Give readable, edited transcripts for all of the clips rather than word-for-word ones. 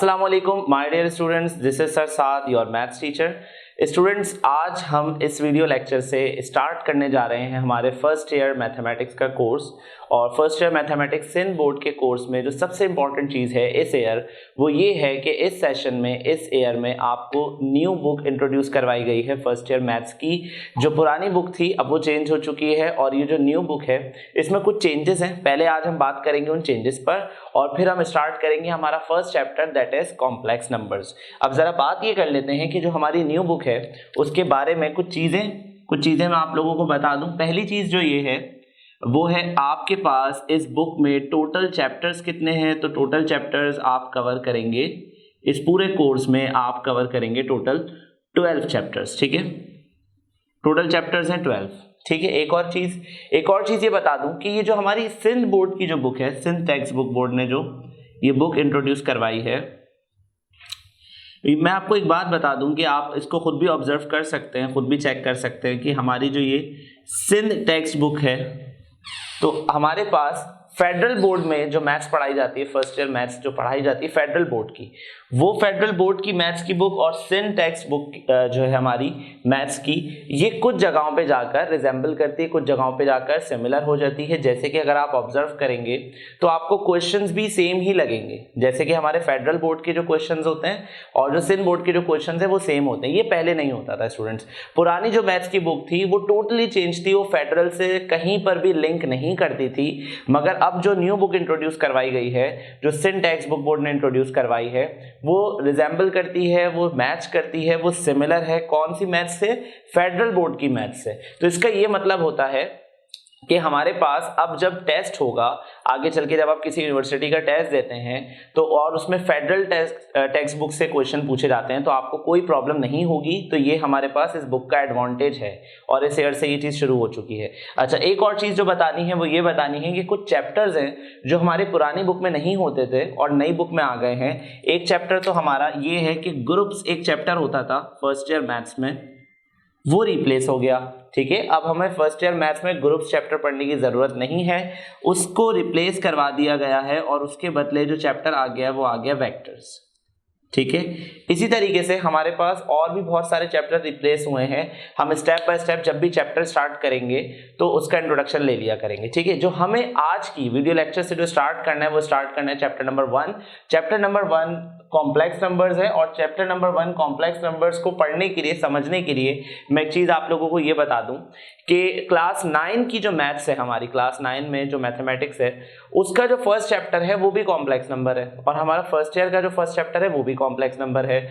अस्सलाम वालेकुम my dear students, this is sir Saad your maths teacher. Students, आज हम इस वीडियो लेक्चर से स्टार्ट करने जा रहे हैं हमारे फर्स्ट ईयर मैथमेटिक्स का कोर्स। और first year mathematics Sindh board के कोर्स में जो सबसे इंपॉर्टेंट चीज़ है इस ईयर वो ये है कि इस सेशन में इस ईयर में आपको न्यू बुक इंट्रोड्यूस करवाई गई है फर्स्ट ईयर मैथ्स की। जो पुरानी बुक थी अब वो चेंज हो चुकी है और ये जो न्यू बुक है इसमें कुछ चेंजेस हैं। पहले आज हम बात करेंगे उन चेंजेस पर और फिर हम स्टार्ट करेंगे हमारा first chapter that is complex numbers. अब जरा बात ये कर लेते हैं कि जो हमारी न्यू बुक है उसके बारे में कुछ चीजें मैं आप लोगों को बता दूं। पहली चीज जो ये है वो है आपके पास इस बुक में टोटल चैप्टर्स कितने हैं। तो टोटल चैप्टर्स आप कवर करेंगे इस पूरे कोर्स में, आप कवर करेंगे टोटल 12 चैप्टर्स। ठीक है, टोटल चैप्टर्स हैं 12। ठीक है, एक और चीज ये बता दूं कि ये जो हमारी सिंध बोर्ड की जो बुक है, सिंध टेक्स्ट बुक बोर्ड ने जो ये बुक इंट्रोड्यूस करवाई है, मैं आपको एक बात बता दूं कि आप इसको खुद भी ऑब्जर्व कर सकते हैं, खुद भी चेक कर सकते हैं कि हमारी जो ये सिंध टेक्स्ट बुक है तो हमारे पास फेडरल बोर्ड में जो मैथ्स पढ़ाई जाती है, फर्स्ट ईयर मैथ्स जो पढ़ाई जाती है फेडरल बोर्ड की, वो फेडरल बोर्ड की मैथ्स की बुक और सिंध टेक्स्ट बुक जो है हमारी मैथ्स की, ये कुछ जगहों पे जाकर रिजेंबल करती है, कुछ जगहों पे जाकर सिमिलर हो जाती है। जैसे कि अगर आप ऑब्जर्व करेंगे तो आपको क्वेश्चंस भी सेम ही लगेंगे, जैसे कि हमारे फेडरल बोर्ड के जो क्वेश्चंस होते हैं और जो सिंध बोर्ड के जो क्वेश्चंस है वो सेम होते हैं। ये पहले नहीं होता था स्टूडेंट्स। पुरानी जो मैथ्स की बुक थी वो टोटली चेंज थी, वो फेडरल से कहीं पर भी लिंक नहीं करती थी। मगर अब जो न्यू बुक इंट्रोड्यूस करवाई गई है, जो सिंध टेक्स्ट बुक बोर्ड ने इंट्रोड्यूस करवाई है, वो रिजेंबल करती है, वो मैच करती है, वो सिमिलर है कौन सी मैथ्स से, फेडरल बोर्ड की मैथ्स से। तो इसका ये मतलब होता है कि हमारे पास अब जब टेस्ट होगा आगे चल के, जब आप किसी यूनिवर्सिटी का टेस्ट देते हैं तो और उसमें फेडरल टेक्स्ट बुक से क्वेश्चन पूछे जाते हैं तो आपको कोई प्रॉब्लम नहीं होगी। तो ये हमारे पास इस बुक का एडवांटेज है और इस ईयर से ये चीज़ शुरू हो चुकी है। अच्छा, एक और चीज़ जो बतानी है वो ये बतानी है कि कुछ चैप्टर्स हैं जो हमारे पुरानी बुक में नहीं होते थे और नई बुक में आ गए हैं। एक चैप्टर तो हमारा ये है कि ग्रुप्स, एक चैप्टर होता था फर्स्ट ईयर मैथ्स में, वो रिप्लेस हो गया। ठीक है, अब हमें फर्स्ट ईयर मैथ्स में ग्रुप्स चैप्टर पढ़ने की जरूरत नहीं है, उसको रिप्लेस करवा दिया गया है और उसके बदले जो चैप्टर आ गया वो आ गया वेक्टर्स। ठीक है, इसी तरीके से हमारे पास और भी बहुत सारे चैप्टर रिप्लेस हुए हैं। हम स्टेप बाय स्टेप जब भी चैप्टर स्टार्ट करेंगे तो उसका इंट्रोडक्शन ले लिया करेंगे। ठीक है, जो हमें आज की वीडियो लेक्चर से जो स्टार्ट करना है वो स्टार्ट करना है chapter number 1। Chapter number 1 complex numbers है और चैप्टर नंबर 1 कॉम्प्लेक्स नंबर्स को पढ़ने के लिए, समझने के लिए मैं एक चीज़ आप लोगों को ये बता दूं कि क्लास 9 की जो मैथ्स है, हमारी क्लास 9 में जो मैथमेटिक्स है उसका जो फर्स्ट चैप्टर है वो भी कॉम्प्लेक्स नंबर है और हमारा फर्स्ट ईयर का जो फर्स्ट चैप्टर है वो भी कॉम्प्लेक्स नंबर है।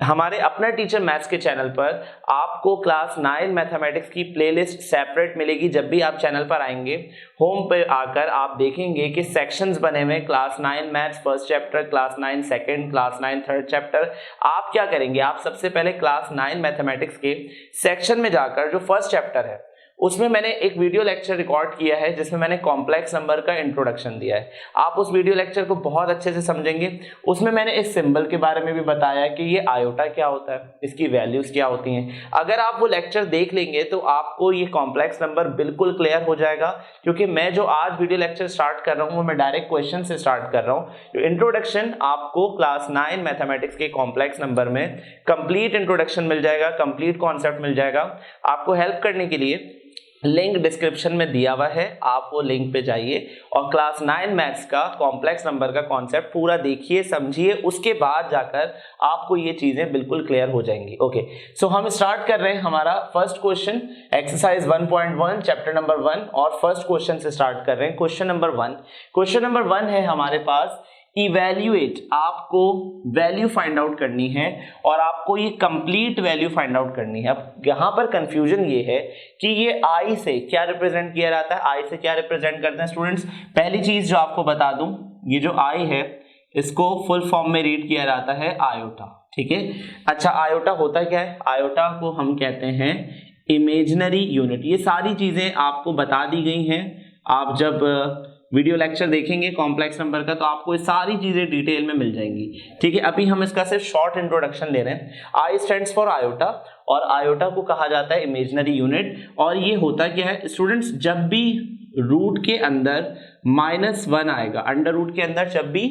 हमारे अपना टीचर मैथ्स के चैनल पर आपको क्लास 9 मैथमेटिक्स की प्लेलिस्ट सेपरेट मिलेगी। जब भी आप चैनल पर आएंगे, होम पे आकर आप देखेंगे कि सेक्शंस बने हुए, class 9 maths first chapter, class 9 second, class 9 third chapter. आप क्या करेंगे, आप सबसे पहले क्लास 9 मैथमेटिक्स के सेक्शन में जाकर जो फर्स्ट चैप्टर है उसमें मैंने एक वीडियो लेक्चर रिकॉर्ड किया है जिसमें मैंने कॉम्प्लेक्स नंबर का इंट्रोडक्शन दिया है। आप उस वीडियो लेक्चर को बहुत अच्छे से समझेंगे। उसमें मैंने इस सिंबल के बारे में भी बताया कि ये आयोटा क्या होता है, इसकी वैल्यूज क्या होती हैं। अगर आप वो लेक्चर देख लेंगे तो आपको ये कॉम्प्लेक्स नंबर बिल्कुल क्लियर हो जाएगा, क्योंकि मैं जो आज वीडियो लेक्चर स्टार्ट कर रहा हूँ वो मैं डायरेक्ट क्वेश्चन से स्टार्ट कर रहा हूँ। इंट्रोडक्शन आपको क्लास 9 मैथमेटिक्स के कॉम्प्लेक्स नंबर में कंप्लीट इंट्रोडक्शन मिल जाएगा, कंप्लीट कॉन्सेप्ट मिल जाएगा। आपको हेल्प करने के लिए लिंक डिस्क्रिप्शन में दिया हुआ है, आप वो लिंक पे जाइए और क्लास 9 मैथ्स का कॉम्प्लेक्स नंबर का कॉन्सेप्ट पूरा देखिए, समझिए, उसके बाद जाकर आपको ये चीजें बिल्कुल क्लियर हो जाएंगी। ओके, सो हम स्टार्ट कर रहे हैं हमारा first question, exercise 1.1 chapter number 1 और फर्स्ट क्वेश्चन से स्टार्ट कर रहे हैं। क्वेश्चन नंबर 1, क्वेश्चन नंबर 1 है हमारे पास इवैल्यूएट, आपको वैल्यू फाइंड आउट करनी है और आपको ये कंप्लीट वैल्यू फाइंड आउट करनी है। अब यहाँ पर कंफ्यूजन ये है कि ये आई से क्या रिप्रेजेंट किया जाता है, आई से क्या रिप्रेजेंट करते हैं स्टूडेंट्स। पहली चीज जो आपको बता दूं, ये जो आई है इसको फुल फॉर्म में रीड किया जाता है आयोटा। ठीक है, अच्छा आयोटा होता क्या है, आयोटा को हम कहते हैं इमेजिनरी यूनिट। ये सारी चीजें आपको बता दी गई हैं। आप जब वीडियो लेक्चर देखेंगे कॉम्प्लेक्स नंबर का तो आपको ये सारी चीजें डिटेल में मिल जाएंगी। ठीक है, अभी हम इसका सिर्फ शॉर्ट इंट्रोडक्शन ले रहे हैं। आई स्टैंड्स फॉर आयोटा और आयोटा को कहा जाता है इमेजिनरी यूनिट। और ये होता क्या है स्टूडेंट्स, जब भी रूट के अंदर -1 आएगा, अंडर रूट के अंदर जब भी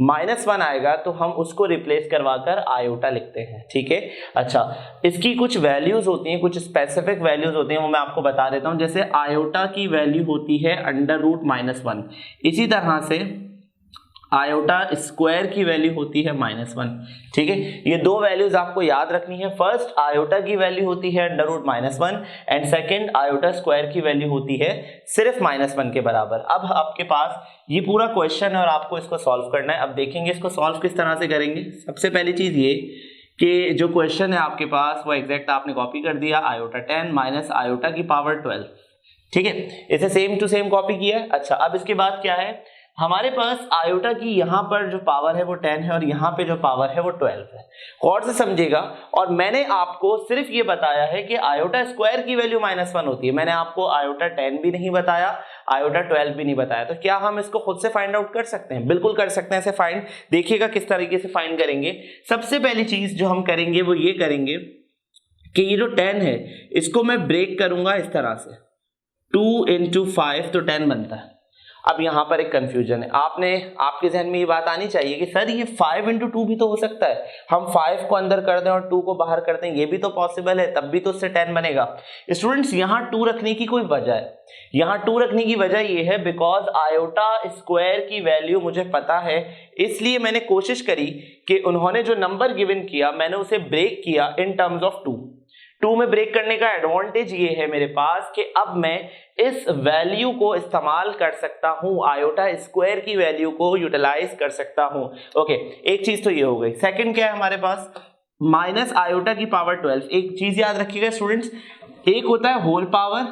-1 आएगा तो हम उसको रिप्लेस करवाकर आयोटा लिखते हैं, ठीक है। अच्छा, इसकी कुछ वैल्यूज होती हैं, कुछ स्पेसिफिक वैल्यूज होती हैं, वो मैं आपको बता देता हूं। जैसे आयोटा की वैल्यू होती है अंडर रूट -1, इसी तरह से आयोटा स्क्वायर की वैल्यू होती है -1, ठीक है। ये दो वैल्यूज आपको याद रखनी है। फर्स्ट आयोटा की वैल्यू होती है under root -1 and second iota square की वैल्यू होती है सिर्फ -1 के बराबर। अब आपके पास ये पूरा क्वेश्चन है और आपको इसको सॉल्व करना है। अब देखेंगे इसको सॉल्व किस तरह से करेंगे। सबसे पहली चीज ये कि जो क्वेश्चन है आपके पास वो एग्जैक्ट आपने कॉपी कर दिया, आयोटा 10 माइनस आयोटा की पावर 12, ठीक है। इसे सेम टू सेम कॉपी किया है। अच्छा, अब इसके बाद क्या है, हमारे पास आयोटा की यहाँ पर जो पावर है वो 10 है और यहाँ पे जो पावर है वो 12 है। गौर से समझिएगा। और मैंने आपको सिर्फ ये बताया है कि आयोटा स्क्वायर की वैल्यू -1 होती है। मैंने आपको आयोटा 10 भी नहीं बताया, आयोटा 12 भी नहीं बताया। तो क्या हम इसको खुद से फाइंड आउट कर सकते हैं? बिल्कुल कर सकते हैं। ऐसे फाइंड देखिएगा किस तरीके से फाइंड करेंगे। सबसे पहली चीज जो हम करेंगे वो ये करेंगे कि ये जो 10 है इसको मैं ब्रेक करूंगा इस तरह से, 2 × 5 तो 10 बनता है। अब यहां पर एक कंफ्यूजन है, आपके जहन में ये बात आनी चाहिए कि सर ये 5 × 2 भी तो हो सकता है, हम 5 को अंदर कर दें और 2 को बाहर कर दें, ये भी तो पॉसिबल है, तब भी तो उससे 10 बनेगा। स्टूडेंट्स, यहाँ 2 रखने की कोई वजह है, यहाँ 2 रखने की वजह ये है बिकॉज आयोटा स्क्वायर की वैल्यू मुझे पता है, इसलिए मैंने कोशिश करी कि उन्होंने जो नंबर गिवन किया मैंने उसे ब्रेक किया इन टर्म्स ऑफ 2 में ब्रेक करने का एडवांटेज ये है मेरे पास कि अब मैं इस वैल्यू को इस्तेमाल कर सकता हूं, आयोटा स्क्वायर की वैल्यू को यूटिलाइज कर सकता हूं। ओके, एक चीज तो ये हो गई। सेकंड क्या है हमारे पास, माइनस आयोटा की पावर 12। एक चीज याद रखिएगा स्टूडेंट्स, एक होता है होल पावर,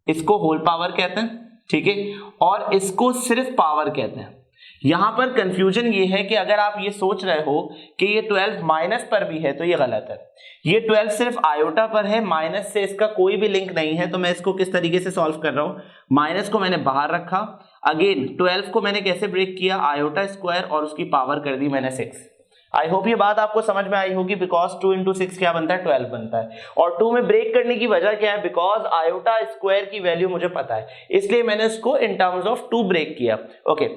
इसको होल पावर कहते हैं, ठीक है, और इसको सिर्फ पावर कहते हैं। यहां पर कंफ्यूजन ये है कि अगर आप ये सोच रहे हो कि ये 12 माइनस पर भी है तो ये गलत है। ये 12 सिर्फ आयोटा पर है, माइनस से इसका कोई भी लिंक नहीं है। तो मैं इसको किस तरीके से सॉल्व कर रहा हूं, माइनस को मैंने बाहर रखा, अगेन 12 को मैंने कैसे ब्रेक किया, आयोटा स्क्वायर और उसकी पावर कर दी मैंने 6। आई होप ये बात आपको समझ में आई होगी, बिकॉज 2 × 6 क्या बनता है, 12 बनता है। और 2 में ब्रेक करने की वजह क्या है, बिकॉज आयोटा स्क्वायर की वैल्यू मुझे पता है, इसलिए मैंने इसको इन टर्म्स ऑफ 2 ब्रेक किया। ओके,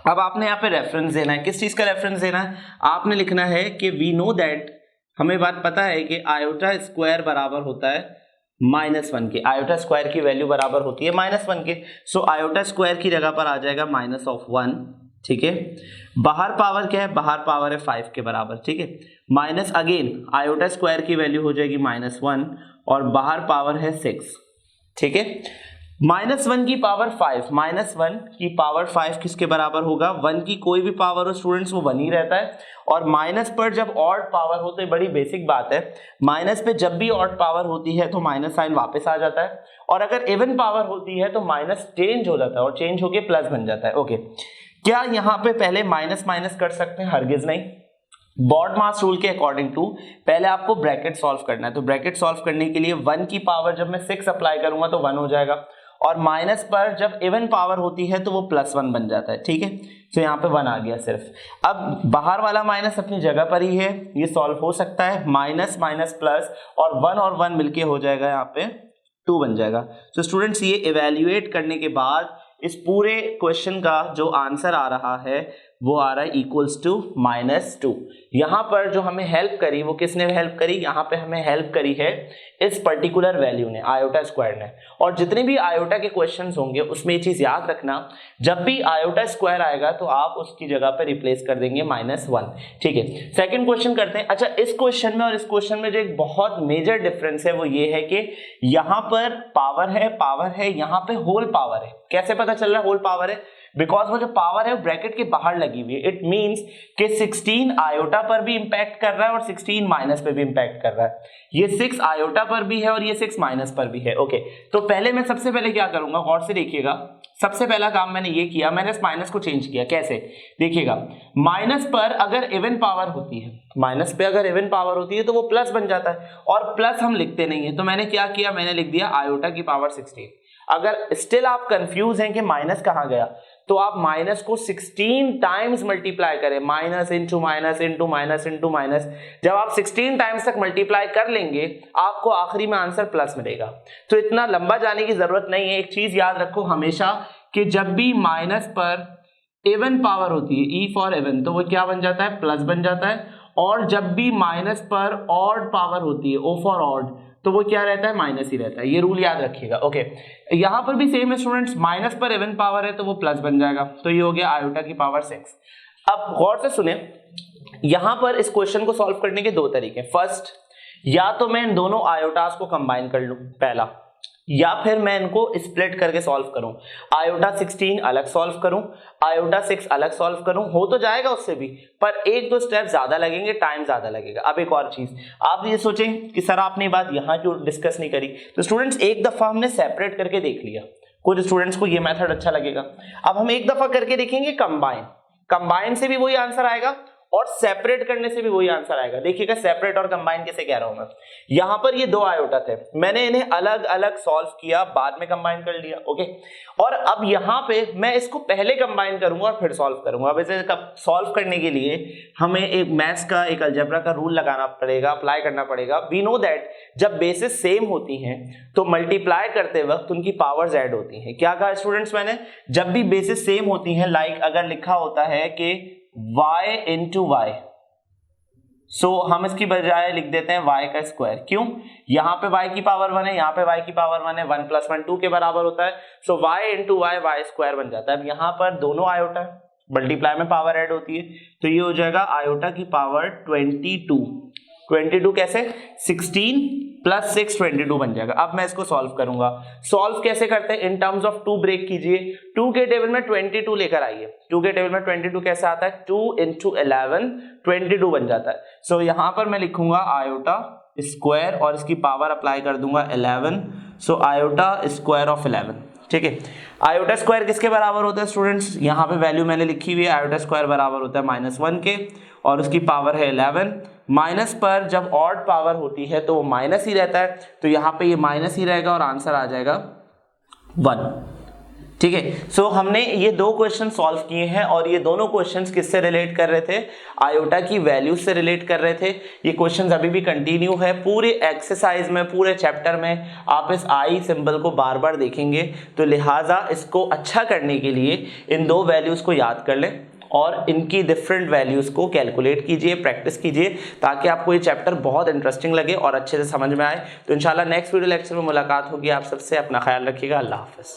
अब आपने यहाँ पे रेफरेंस देना है। किस चीज का रेफरेंस देना है, आपने लिखना है कि वी नो दैट, हमें बात पता है कि आयोटा स्क्वायर बराबर होता है -1 के, आयोटा स्क्वायर की वैल्यू बराबर होती है -1 के। सो आयोटा स्क्वायर की जगह पर आ जाएगा -1, ठीक है। बाहर पावर क्या है, बाहर पावर है 5 के बराबर, ठीक है। माइनस अगेन आयोटा स्क्वायर की वैल्यू हो जाएगी -1 और बाहर पावर है 6, ठीक है। -1 की पावर 5, -1 की पावर 5 किसके बराबर होगा, 1 की कोई भी पावर हो स्टूडेंट्स वो 1 ही रहता है। और माइनस पर जब ऑड पावर हो, तो बड़ी बेसिक बात है, माइनस पे जब भी ऑड पावर होती है तो माइनस साइन वापस आ जाता है, और अगर इवन पावर होती है तो माइनस चेंज हो जाता है और चेंज होके प्लस बन जाता है। ओके, क्या यहाँ पे पहले माइनस माइनस कर सकते हैं, हरगिज नहीं। बॉड मास रूल के अकॉर्डिंग टू पहले आपको ब्रैकेट सॉल्व करना है। तो ब्रैकेट सॉल्व करने के लिए 1 की पावर जब मैं 6 अप्लाई करूंगा तो 1 हो जाएगा, और माइनस पर जब इवन पावर होती है तो वो +1 बन जाता है, ठीक है। तो यहाँ पे 1 आ गया सिर्फ। अब बाहर वाला माइनस अपनी जगह पर ही है, ये सॉल्व हो सकता है, माइनस माइनस प्लस और 1 मिलके हो जाएगा, यहाँ पे 2 बन जाएगा। तो स्टूडेंट्स, ये इवेल्युएट करने के बाद इस पूरे क्वेश्चन का जो आंसर आ रहा है वो आ रहा है इक्वल्स टू -2। यहाँ पर जो हमें हेल्प करी वो किसने हेल्प करी, यहाँ पे हमें हेल्प करी है इस पर्टिकुलर वैल्यू ने, आयोटा स्क्वायर ने। और जितने भी आयोटा के क्वेश्चंस होंगे उसमें ये चीज याद रखना, जब भी आयोटा स्क्वायर आएगा तो आप उसकी जगह पर रिप्लेस कर देंगे -1, ठीक है। सेकंड क्वेश्चन करते हैं। अच्छा, इस क्वेश्चन में और इस क्वेश्चन में जो एक बहुत मेजर डिफरेंस है वो ये है कि यहाँ पर पावर है, यहाँ पे होल पावर है। कैसे पता चल रहा है होल पावर है, बिकॉज वो जो पावर है वो ब्रैकेट के बाहर लगी हुई है। इट मींस कि 16 आयोटा पर भी इंपैक्ट कर रहा है और 16 माइनस पे भी इंपैक्ट कर रहा है। ये 6 आयोटा पर भी है और ये 6 माइनस पर भी है। ओके, तो पहले मैं सबसे पहले क्या करूंगा, गौर से देखिएगा। सबसे पहला काम मैंने ये किया, मैंने इस माइनस को चेंज किया। कैसे, देखिएगा, माइनस पर अगर इवन पावर होती है, माइनस पे अगर इवन पावर होती है तो वो प्लस बन जाता है, और प्लस हम लिखते नहीं है। तो मैंने क्या किया, मैंने लिख दिया आयोटा की पावर 16। अगर स्टिल आप कंफ्यूज हैं कि माइनस कहाँ गया, तो आप माइनस को 16 टाइम्स मल्टीप्लाई करें, minus into minus into minus into minus. जब आप 16 टाइम्स तक मल्टीप्लाई कर लेंगे आपको आखिरी में आंसर प्लस मिलेगा। तो इतना लंबा जाने की जरूरत नहीं है। एक चीज याद रखो हमेशा कि जब भी माइनस पर इवन पावर होती है, ई फॉर इवन, तो वो क्या बन जाता है, प्लस बन जाता है। और जब भी माइनस पर ऑड पावर होती है, ओ फॉर ऑड, तो वो क्या रहता है, माइनस ही रहता है। ये रूल याद रखिएगा। ओके, यहां पर भी सेम है स्टूडेंट्स, माइनस पर इवन पावर है तो वो प्लस बन जाएगा। तो ये हो गया आयोटा की पावर 6। अब गौर से सुने, यहां पर इस क्वेश्चन को सॉल्व करने के दो तरीके। फर्स्ट, या तो मैं इन दोनों आयोटास को कंबाइन कर लूं पहला, या फिर मैं इनको स्प्लिट करके सॉल्व करूं। आयोटा 16 अलग सॉल्व करूं, आयोटा 6 अलग सॉल्व करूं, हो तो जाएगा उससे भी, पर एक दो स्टेप ज्यादा लगेंगे, टाइम ज्यादा लगेगा। अब एक और चीज, आप ये सोचें कि सर आपने बात यहां क्यों डिस्कस नहीं करी। तो स्टूडेंट्स एक दफा हमने सेपरेट करके देख लिया, कुछ स्टूडेंट्स को ये मेथड अच्छा लगेगा। अब हम एक दफा करके देखेंगे कंबाइन, कंबाइन से भी वही आंसर आएगा और सेपरेट करने से भी वही आंसर आएगा। देखिएगा सेपरेट और कंबाइन कैसे कह रहा हूं मैं। यहां पर ये दो आयोटा थे, मैंने इन्हें अलग अलग सॉल्व किया, बाद में कंबाइन कर लिया। ओके, और अब यहां पे मैं इसको पहले कंबाइन करूंगा और फिर सॉल्व करूंगा। अब इसे सॉल्व करने के लिए हमें एक मैथ्स का, एक अलजेब्रा का रूल लगाना पड़ेगा, अप्लाई करना पड़ेगा। वी नो दैट जब बेसिस सेम होती हैं तो मल्टीप्लाई करते वक्त उनकी पावर्स ऐड होती हैं। क्या कहा स्टूडेंट्स मैंने, जब भी बेसिस सेम होती हैं, लाइक अगर लिखा होता है कि y इंटू y, सो हम इसकी बजाय लिख देते हैं y का स्क्वायर। क्यों, यहां पे y की पावर 1 है, यहां पे y की पावर 1 है, 1 + 1 2 के बराबर होता है। सो y into y, y square बन जाता है। अब यहां पर दोनों आयोटा है, मल्टीप्लाई में पावर ऐड होती है, तो ये हो जाएगा आयोटा की पावर 22। 22 कैसे, 16 + 6 22 बन जाएगा। अब मैं इसको सॉल्व करूंगा। सॉल्व कैसे करते हैं, इन टर्म्स ऑफ 2 ब्रेक कीजिए। 2 के टेबल में 22 लेकर आइए। 2 के टेबल में 22 कैसे आता है, 2 × 11 22 बन जाता है। सो यहां पर मैं लिखूंगा आयोटा स्क्वायर और इसकी पावर अप्लाई कर दूंगा 11। सो आयोटा स्क्वायर ऑफ 11, ठीक है। आयोटा स्क्वायर किसके बराबर होता है स्टूडेंट्स, यहाँ पे वैल्यू मैंने लिखी हुई है, आयोटा स्क्वायर बराबर होता है -1 के, और उसकी पावर है 11। माइनस पर जब ऑड पावर होती है तो वो माइनस ही रहता है, तो यहाँ पे ये माइनस ही रहेगा और आंसर आ जाएगा 1, ठीक है। सो हमने ये दो क्वेश्चन सॉल्व किए हैं और ये दोनों क्वेश्चंस किससे रिलेट कर रहे थे, आयोटा की वैल्यू से रिलेट कर रहे थे। ये क्वेश्चंस अभी भी कंटिन्यू है, पूरे एक्सरसाइज में, पूरे चैप्टर में आप इस आई सिंबल को बार बार देखेंगे, तो लिहाजा इसको अच्छा करने के लिए इन दो वैल्यूज को याद कर लें और इनकी डिफरेंट वैल्यूज को कैलकुलेट कीजिए, प्रैक्टिस कीजिए, ताकि आपको ये चैप्टर बहुत इंटरेस्टिंग लगे और अच्छे से समझ में आए। तो इंशाल्लाह नेक्स्ट वीडियो लेक्चर में मुलाकात होगी आप सबसे। अपना ख्याल रखिएगा। अल्लाह हाफिज़।